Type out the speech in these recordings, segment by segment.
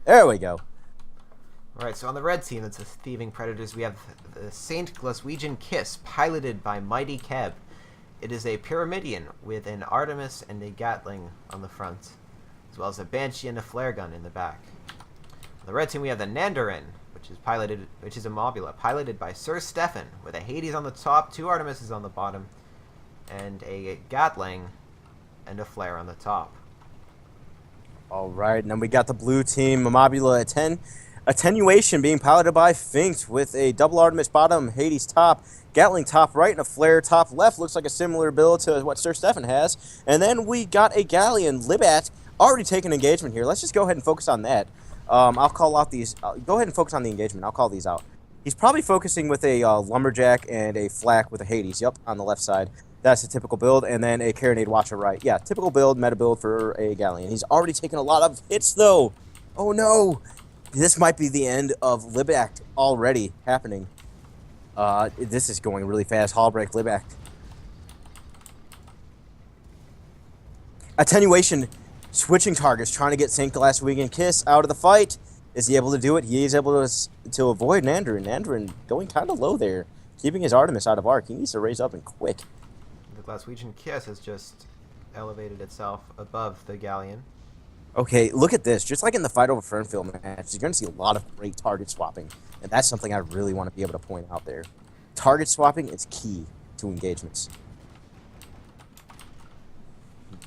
There we go. Alright, so on the red team, that's the Thieving Predators, we have the St. Glaswegian Kiss, piloted by Mighty Keb. It is a Pyramidion with an Artemis and a Gatling on the front, as well as a Banshee and a flare gun in the back. On the red team, we have the Nandarin, which is a Mobula, piloted by Sir Stefan, with a Hades on the top, 2 Artemises on the bottom, and a Gatling and a flare on the top. All right, and then we got the blue team, Mobula at 10. Attenuation being piloted by Finkt with a double Artemis bottom, Hades top, Gatling top right, and a flare top left. Looks like a similar build to what Sir Stefan has. And then we got a Galleon, Libat, already taking engagement here. Let's just go ahead and focus on that. I'll call out these. Go ahead and focus on the engagement. I'll call these out. He's probably focusing with a Lumberjack and a Flak with a Hades. Yep, on the left side. That's a typical build. And then a Carronade Watcher right. Yeah, typical build, meta build for a Galleon. He's already taken a lot of hits, though. Oh, no. This might be the end of Libat already happening. This is going really fast. Hall break, Libat. Attenuation. Switching targets, trying to get St. Glaswegian Kiss out of the fight. Is he able to do it? He is able to avoid Nandarin. Nandarin going kind of low there, keeping his Artemis out of arc. He needs to raise up and quick. The Glaswegian Kiss has just elevated itself above the Galleon. Okay, look at this. Just like in the fight over Fernfield match, you're going to see a lot of great target swapping. And that's something I really want to be able to point out there. Target swapping is key to engagements.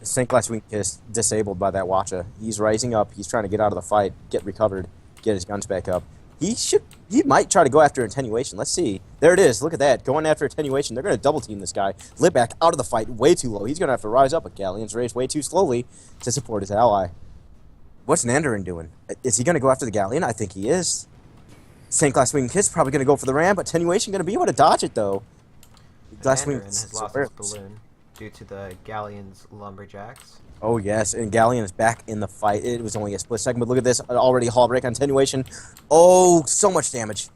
St. Glaswegian Kiss disabled by that Watcha. He's rising up. He's trying to get out of the fight, get recovered, get his guns back up. He might try to go after Attenuation. Let's see. There it is. Look at that. Going after Attenuation. They're going to double team this guy. Libat out of the fight way too low. He's going to have to rise up. But Galleon's raised way too slowly to support his ally. What's Nandarin doing? Is he going to go after the Galleon? I think he is. St. Glaswegian Kiss probably going to go for the ram, but Attenuation going to be able to dodge it, though. Nandarin has lost his balloon due to the Galleon's Lumberjacks. Oh, yes, and Galleon is back in the fight. It was only a split second, but look at this. Already Hall break on Attenuation. Oh, so much damage.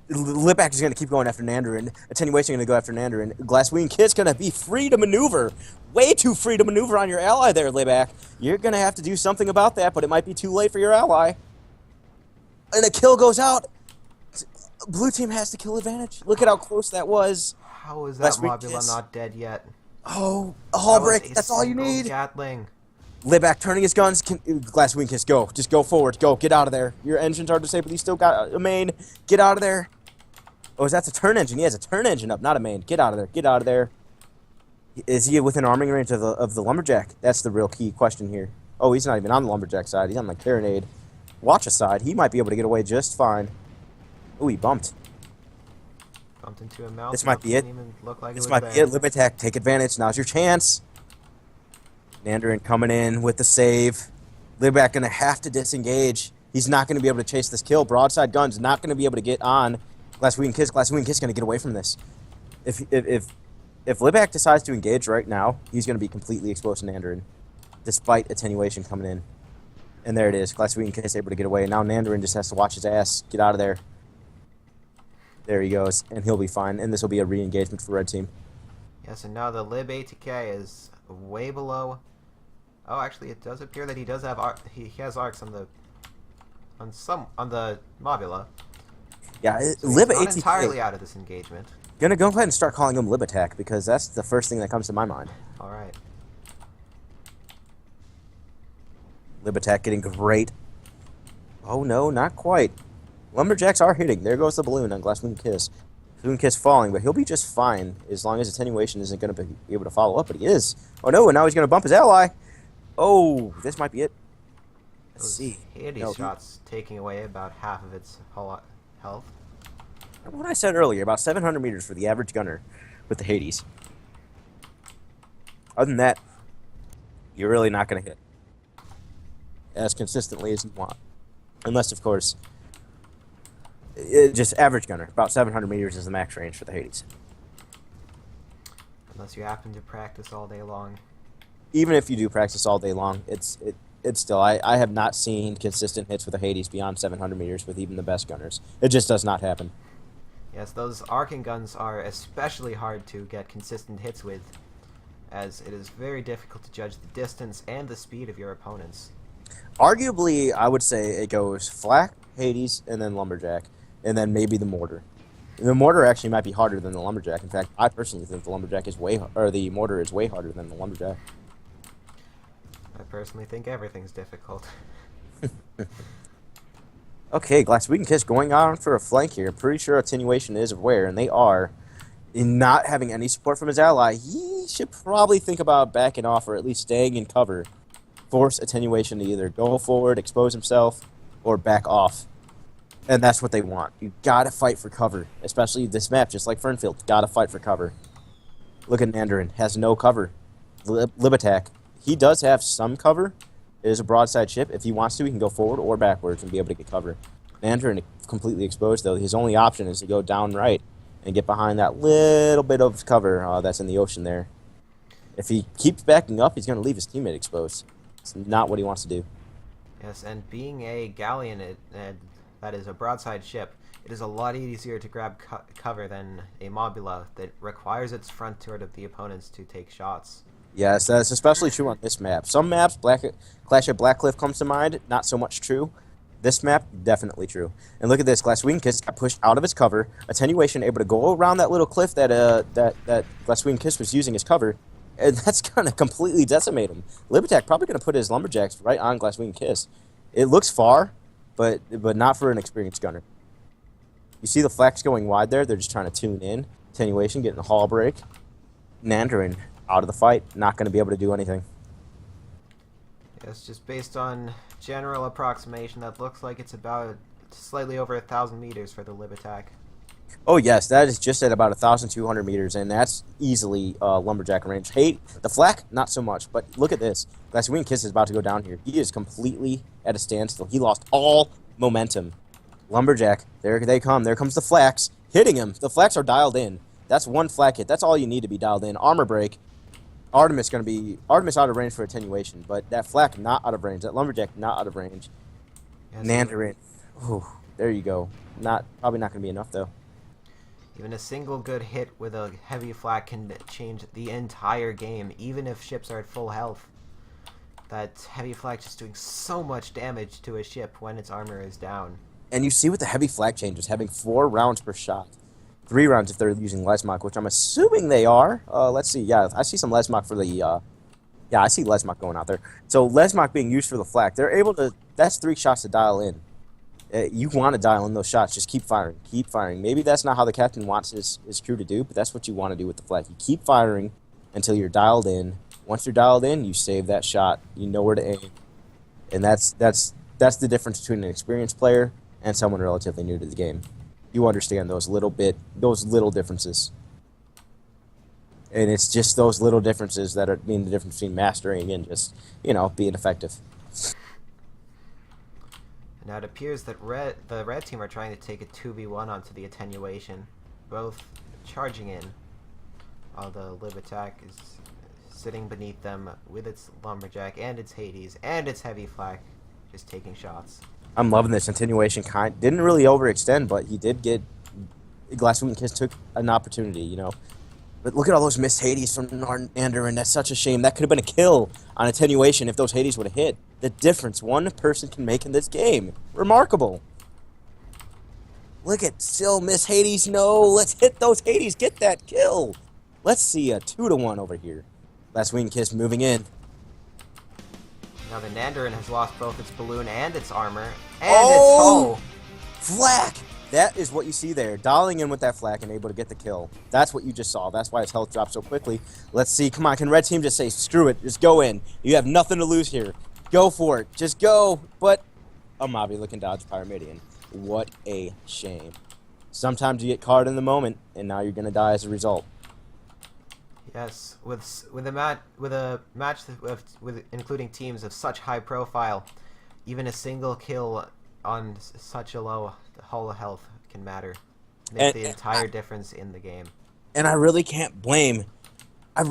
Libat is going to keep going after Nandarin. Attenuation going to go after Nandarin. Glaswegian Kiss going to be free to maneuver. Way too free to maneuver on your ally there, Libat. You're going to have to do something about that, but it might be too late for your ally. And a kill goes out. Blue team has the kill advantage. Look at how close that was. How is that Mobula not dead yet? Oh, a Hall break. That's all you need. Gatling. Libat turning his guns. Glaswegian Kiss, go. Just go forward. Go. Get out of there. Your engines are disabled. You still got a main. Get out of there. Oh, that's a turn engine. He has a turn engine up, not a main. Get out of there. Get out of there. Is he within arming range of the Lumberjack? That's the real key question here. Oh, he's not even on the Lumberjack side. He's on the Carronade Watcha side. He might be able to get away just fine. Oh, he bumped. Bumped into a mouse. This might be it. This might be it. Libat, take advantage. Now's your chance. Nandarin coming in with the save. Libat going to have to disengage. He's not going to be able to chase this kill. Broadside gun's not going to be able to get on Glaswegian Kiss. Glaswegian Kiss going to get away from this. If Libat decides to engage right now, he's going to be completely exposed to Nandarin, despite Attenuation coming in. And there it is. Glaswegian Kiss able to get away. Now Nandarin just has to watch his ass. Get out of there. There he goes, and he'll be fine. And this will be a re-engagement for Red Team. Yes, and now the Lib ATK is way below. Oh, actually, it does appear that he does have he has arcs on the Mobula. Yeah, so Lib not ATK entirely out of this engagement. Gonna go ahead and start calling him Lib Attack because that's the first thing that comes to my mind. All right. Lib Attack getting great. Oh no, not quite. Lumberjacks are hitting. There goes the balloon on Glaswegian Kiss. Glaswegian Kiss falling, but he'll be just fine as long as Attenuation isn't going to be able to follow up, but he is. Oh no, and now he's going to bump his ally. Oh, this might be it. Let's see. Hades shots taking away about half of its health. What I said earlier, about 700 meters for the average gunner with the Hades. Other than that, you're really not going to hit as consistently as you want. Unless, of course, just average gunner. About 700 meters is the max range for the Hades. Unless you happen to practice all day long. Even if you do practice all day long, it's still... I have not seen consistent hits with the Hades beyond 700 meters with even the best gunners. It just does not happen. Yes, those arcing guns are especially hard to get consistent hits with, as it is very difficult to judge the distance and the speed of your opponents. Arguably, I would say it goes Flak, Hades, and then Lumberjack, and then maybe the Mortar. The Mortar actually might be harder than the Lumberjack. In fact, I personally think the Lumberjack is the Mortar is way harder than the Lumberjack. I personally think everything's difficult. Okay, Glassweed and Kiss going on for a flank here. Pretty sure Attenuation is aware, and they are. In not having any support from his ally, he should probably think about backing off or at least staying in cover. Force Attenuation to either go forward, expose himself, or back off. And that's what they want. You gotta fight for cover, especially this map, just like Fernfield. Gotta fight for cover. Look at Nandarin, has no cover. Libatak, he does have some cover. It is a broadside ship. If he wants to, he can go forward or backwards and be able to get cover. Nandarin completely exposed, though. His only option is to go down right and get behind that little bit of cover that's in the ocean there. If he keeps backing up, he's going to leave his teammate exposed. It's not what he wants to do. Yes, and being a galleon, that is a broadside ship, it is a lot easier to grab cover than a Mobula that requires its front turret of the opponents to take shots. Yes, that's especially true on this map. Some maps, Clash at Blackcliff comes to mind, not so much true. This map, definitely true. And look at this, Glassweed Kiss got pushed out of its cover. Attenuation able to go around that little cliff that Glassweed Kiss was using as cover, and that's gonna completely decimate him. Libatak probably gonna put his lumberjacks right on Glassweed Kiss. It looks far, but not for an experienced gunner. You see the flax going wide there? They're just trying to tune in. Attenuation getting a hull break. Nandarin out of the fight, not going to be able to do anything. Yes, just based on general approximation, that looks like it's about slightly over 1,000 meters for the lib attack. Oh yes, that is just at about 1,200 meters, and that's easily lumberjack range. Hey, the flak, not so much, but look at this. Glassweed Kiss is about to go down here. He is completely at a standstill. He lost all momentum. Lumberjack, there they come. There comes the flax, hitting him. The flax are dialed in. That's one flak hit. That's all you need to be dialed in. Armor break. Artemis out of range for attenuation, but that flak not out of range. That lumberjack not out of range. Yes, Nandarin. Ooh, there you go. Probably not going to be enough though. Even a single good hit with a heavy flak can change the entire game, even if ships are at full health. That heavy flak just doing so much damage to a ship when its armor is down. And you see what the heavy flak changes, having 4 rounds per shot. 3 rounds if they're using Lesmach, which I'm assuming they are. Let's see. Yeah, I see some Lesmach for the... yeah, I see Lesmach going out there. So Lesmach being used for the flak. They're able to... That's 3 shots to dial in. You want to dial in those shots. Just keep firing. Keep firing. Maybe that's not how the captain wants his crew to do, but that's what you want to do with the flak. You keep firing until you're dialed in. Once you're dialed in, you save that shot. You know where to aim. And that's the difference between an experienced player and someone relatively new to the game. You understand those little differences. And it's just those little differences that mean the difference between mastering and just, being effective. Now it appears that the red team are trying to take a 2v1 onto the attenuation, both charging in, while the lib attack is sitting beneath them with its lumberjack and its Hades and its heavy flak, just taking shots. I'm loving this attenuation. Didn't really overextend, but he did get... Glassweed Kiss took an opportunity, But look at all those missed Hades from Nandarin. That's such a shame. That could have been a kill on attenuation if those Hades would have hit. The difference one person can make in this game. Remarkable. Look at still miss Hades. No, let's hit those Hades. Get that kill. Let's see a 2-1 over here. Glassweed Kiss moving in. Now the Nandarin has lost both its balloon and its armor, and its hull. Flak! That is what you see there. Dialing in with that flak and able to get the kill. That's what you just saw. That's why his health dropped so quickly. Let's see. Come on, can red team just say, screw it, just go in. You have nothing to lose here. Go for it. Just go. But Mobula can dodge Pyramidian. What a shame. Sometimes you get caught in the moment, and now you're going to die as a result. Yes, with a match with including teams of such high profile, even a single kill on such a low hull health can matter, make the entire difference in the game. And I really can't blame the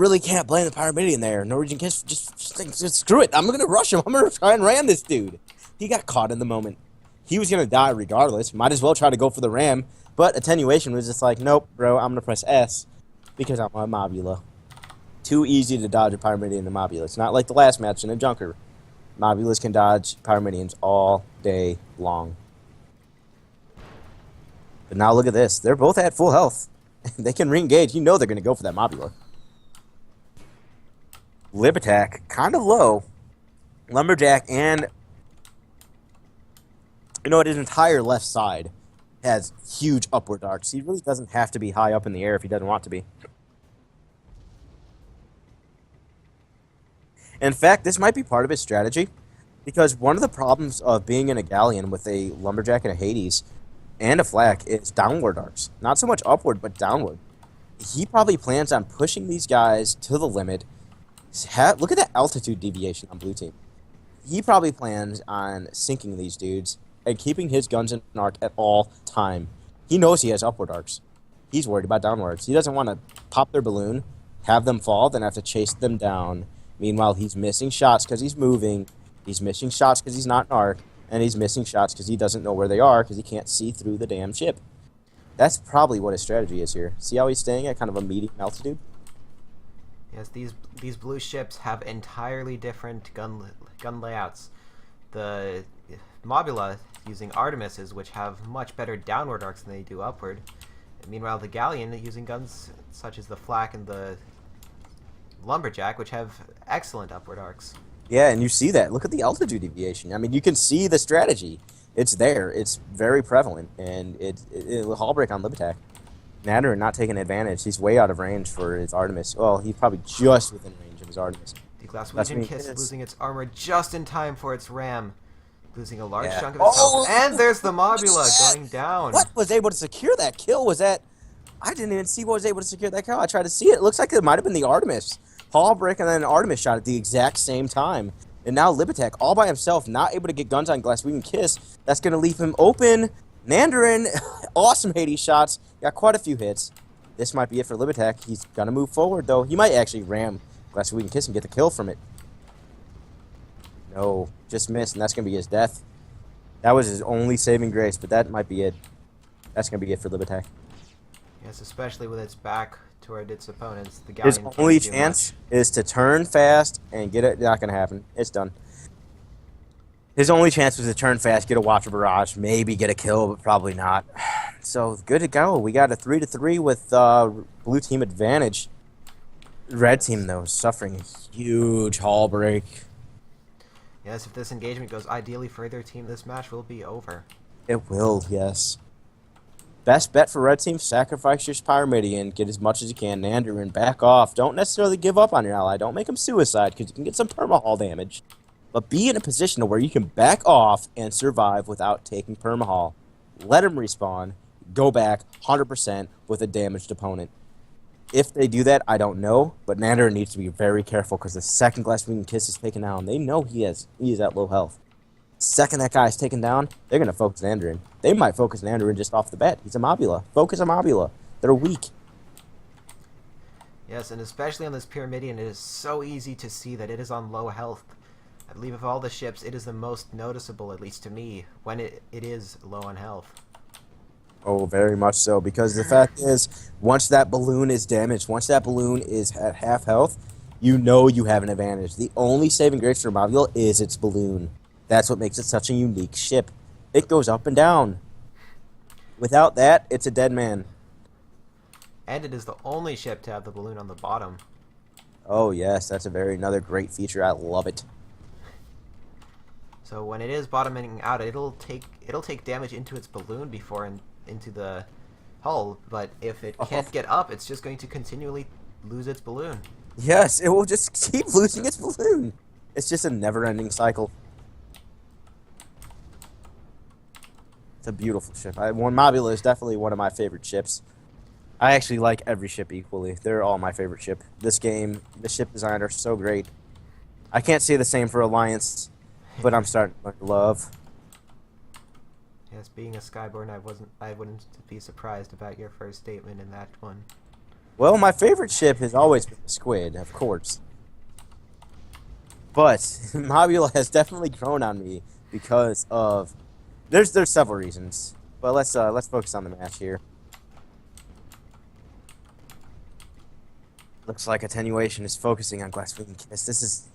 Pyramidian there. Norwegian Kiss just thinks, screw it, I'm gonna rush him. I'm gonna try and ram this dude. He got caught in the moment. He was gonna die regardless. Might as well try to go for the ram. But attenuation was just like, nope, bro, I'm gonna press S because I'm a Mobula. Too easy to dodge a Pyramidian in a Mobula. It's not like the last match in a Junker. Mobulas can dodge Pyramidians all day long. But now look at this. They're both at full health. They can re-engage. You know they're going to go for that Mobula. Lib attack, kind of low. Lumberjack and... You know what? His entire left side has huge upward arcs. He really doesn't have to be high up in the air if he doesn't want to be. In fact, this might be part of his strategy, because one of the problems of being in a galleon with a Lumberjack and a Hades and a Flak is downward arcs. Not so much upward, but downward. He probably plans on pushing these guys to the limit. Look at that altitude deviation on blue team. He probably plans on sinking these dudes and keeping his guns in an arc at all time. He knows he has upward arcs. He's worried about downwards. He doesn't want to pop their balloon, have them fall, then have to chase them down. Meanwhile, he's missing shots because he's moving. He's missing shots because he's not in arc. And he's missing shots because he doesn't know where they are because he can't see through the damn ship. That's probably what his strategy is here. See how he's staying at kind of a medium altitude? Yes, these blue ships have entirely different gun layouts. The Mobula using Artemises, which have much better downward arcs than they do upward. Meanwhile, the Galleon using guns such as the Flak and the Lumberjack, which have excellent upward arcs. Yeah, and you see that. Look at the altitude deviation. I mean, you can see the strategy. It's there. It's very prevalent, and it hull break on lib attack. Natter not taking advantage. He's way out of range for his Artemis. Well, he's probably just within range of his Artemis. The Glaswegian Kiss losing its armor just in time for its ram. Losing a large chunk of its health. And there's the Mobula going down. What was able to secure that kill? Was that... I didn't even see what was able to secure that kill. I tried to see it. It looks like it might have been the Artemis. Hull break and then an Artemis shot at the exact same time. And now Lib attack all by himself, not able to get guns on Glaswegian Kiss. That's going to leave him open. Nandarin, awesome Hades shots. Got quite a few hits. This might be it for Lib attack. He's going to move forward, though. He might actually ram Glaswegian Kiss and get the kill from it. No, just missed, and that's going to be his death. That was his only saving grace, but that might be it. That's going to be it for Lib attack. Yes, especially with its back toward its opponents. The His only chance is to turn fast and get it. Not going to happen. It's done. His only chance was to turn fast, get a Watcher Barrage, maybe get a kill, but probably not. So, good to go. We got a 3-3 with blue team advantage. Red team, though, suffering a huge hull break. Yes, if this engagement goes ideally for their team, this match will be over. It will, yes. Best bet for red team, sacrifice your Pyramidian, get as much as you can, Nandarin, back off. Don't necessarily give up on your ally. Don't make him suicide, because you can get some perma-hull damage. But be in a position where you can back off and survive without taking perma-hull. Let him respawn, go back 100% with a damaged opponent. If they do that, I don't know, but Nandarin needs to be very careful, because the second Glaswegian Kiss is taken down, they know he is at low health. Second that guy's taken down, they're going to focus Nandarin. They might focus Nandarin just off the bat. He's a Mobula. Focus a Mobula. They're weak. Yes, and especially on this Pyramidian, it is so easy to see that it is on low health. I believe of all the ships, it is the most noticeable, at least to me, when it is low on health. Oh, very much so, because the fact is, once that balloon is damaged, once that balloon is at half health, you know you have an advantage. The only saving grace for Mobula is its balloon. That's what makes it such a unique ship. It goes up and down. Without that, it's a dead man. And it is the only ship to have the balloon on the bottom. Oh yes, that's another great feature. I love it. So when it is bottoming out, it'll take damage into its balloon before into the hull. But if it can't get up, it's just going to continually lose its balloon. Yes, it will just keep losing its balloon. It's just a never-ending cycle. It's a beautiful ship. Mobula is definitely one of my favorite ships. I actually like every ship equally. They're all my favorite ship. This game, the ship design are so great. I can't say the same for Alliance, but I'm starting to love. Yes, being a Skyborn, I wouldn't be surprised about your first statement in that one. Well, my favorite ship has always been the Squid, of course. But Mobula has definitely grown on me because of... There's several reasons, but let's focus on the match here. Looks like Attenuation is focusing on Glaswegian Kiss.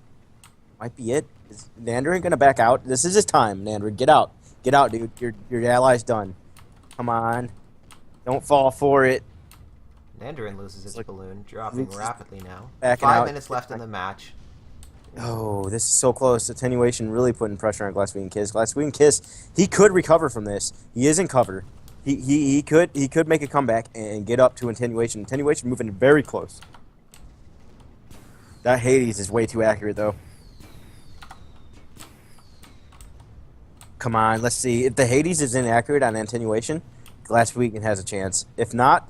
Might be it. Is Nandrin gonna back out? This is his time, Nandrin. Get out. Get out, dude. Your ally's done. Come on. Don't fall for it. Nandarin loses its balloon, dropping rapidly now. Backing 5 out. minutes left in the match. Oh, this is so close. Attenuation really putting pressure on Glassweed Kiss. Glassweed Kiss, he could recover from this. He is in cover. He could make a comeback and get up to Attenuation. Attenuation moving very close. That Hades is way too accurate, though. Come on, let's see. If the Hades is inaccurate on Attenuation, Glassweed has a chance. If not,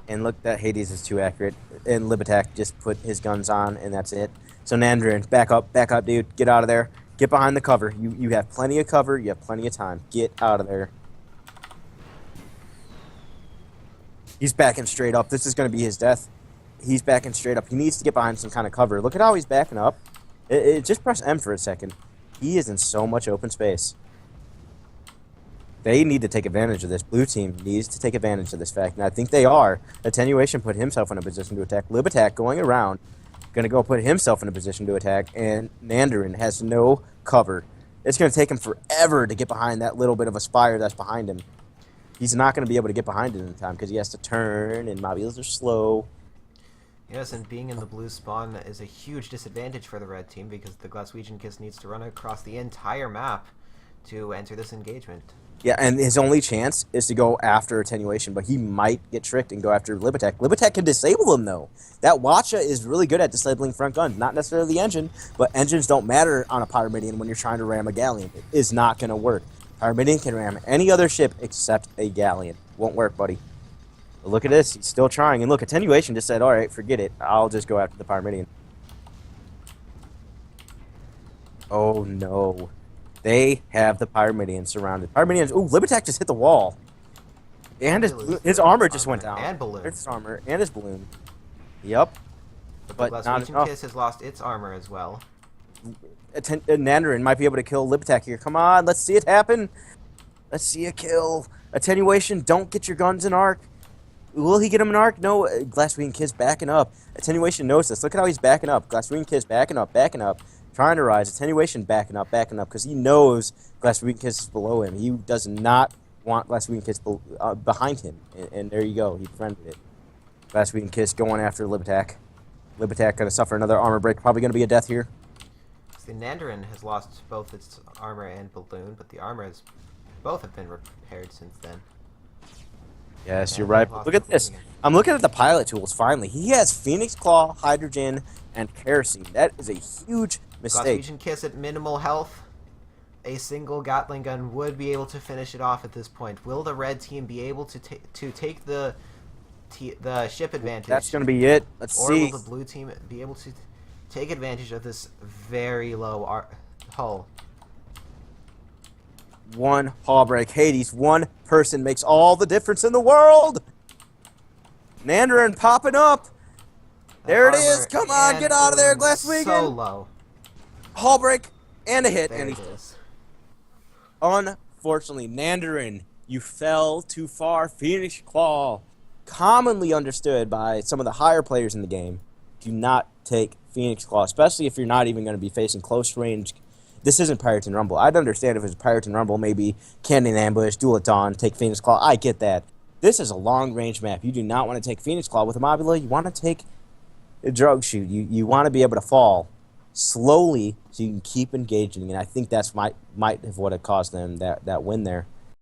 and look, that Hades is too accurate. And Libitak just put his guns on, and that's it. So Nandrin, back up, dude. Get out of there. Get behind the cover. You have plenty of cover. You have plenty of time. Get out of there. He's backing straight up. This is going to be his death. He's backing straight up. He needs to get behind some kind of cover. Look at how he's backing up. Just press M for a second. He is in so much open space. They need to take advantage of this. Blue team needs to take advantage of this fact, and I think they are. Attenuation put himself in a position to attack. Libitak going around, going to go put himself in a position to attack, and Nandrin has no cover. It's going to take him forever to get behind that little bit of a spire that's behind him. He's not going to be able to get behind it in time because he has to turn, and Mobulas are slow. Yes, and being in the blue spawn is a huge disadvantage for the red team because the Glaswegian Kiss needs to run across the entire map to enter this engagement. Yeah, and his only chance is to go after Attenuation, but he might get tricked and go after Libitak. Libitak can disable him, though. That Watcha is really good at disabling front guns. Not necessarily the engine, but engines don't matter on a Pyramidion when you're trying to ram a Galleon. It is not going to work. Pyramidion can ram any other ship except a Galleon. Won't work, buddy. But look at this. He's still trying. And look, Attenuation just said, all right, forget it. I'll just go after the Pyramidion. Oh, no. They have the Pyramidion surrounded. Pyramidions. Ooh, Libitak just hit the wall. And his armor just went down. And balloon. There's his armor and his balloon. Yep. But Glaswegian Kiss has lost its armor as well. Nandrin might be able to kill Libitak here. Come on, let's see it happen. Let's see a kill. Attenuation, don't get your guns in arc. Will he get him an arc? No. Glassweed Kiss backing up. Attenuation knows this. Look at how he's backing up. Glassweed Kiss backing up. Trying to rise. Attenuation backing up, because he knows Glassweed Kiss is below him. He does not want Glassweed Kiss behind him. And there you go. He prevented it. Glassweed Kiss going after Libitak. Libitak going to suffer another armor break. Probably going to be a death here. The Nandrin has lost both its armor and balloon, but the armor has both have been repaired since then. Yes, you're right. Look at this. I'm looking at the pilot tools, finally. He has Phoenix Claw, Hydrogen, and Kerosene. That is a huge mistake. Glaswegian Kiss at minimal health. A single Gatling gun would be able to finish it off at this point. Will the red team be able to take the ship advantage? That's going to be it. Let's see. Or will the blue team be able to take advantage of this very low hull? One hull break. Hades, one person makes all the difference in the world. Nandrin popping up. There it is. Come on, get out of there, Glassweed. So low. Hull break and a hit. There and it is. Unfortunately, Nandrin, you fell too far. Phoenix Claw, commonly understood by some of the higher players in the game, do not take Phoenix Claw, especially if you're not even going to be facing close range. This isn't Pirates and Rumble. I'd understand if it was Pirates and Rumble, maybe Cannon Ambush, Duel at Dawn, take Phoenix Claw. I get that. This is a long-range map. You do not want to take Phoenix Claw with a Mobula. You want to take a drug shoot. You want to be able to fall slowly so you can keep engaging, and I think that's might have what it caused them that win there.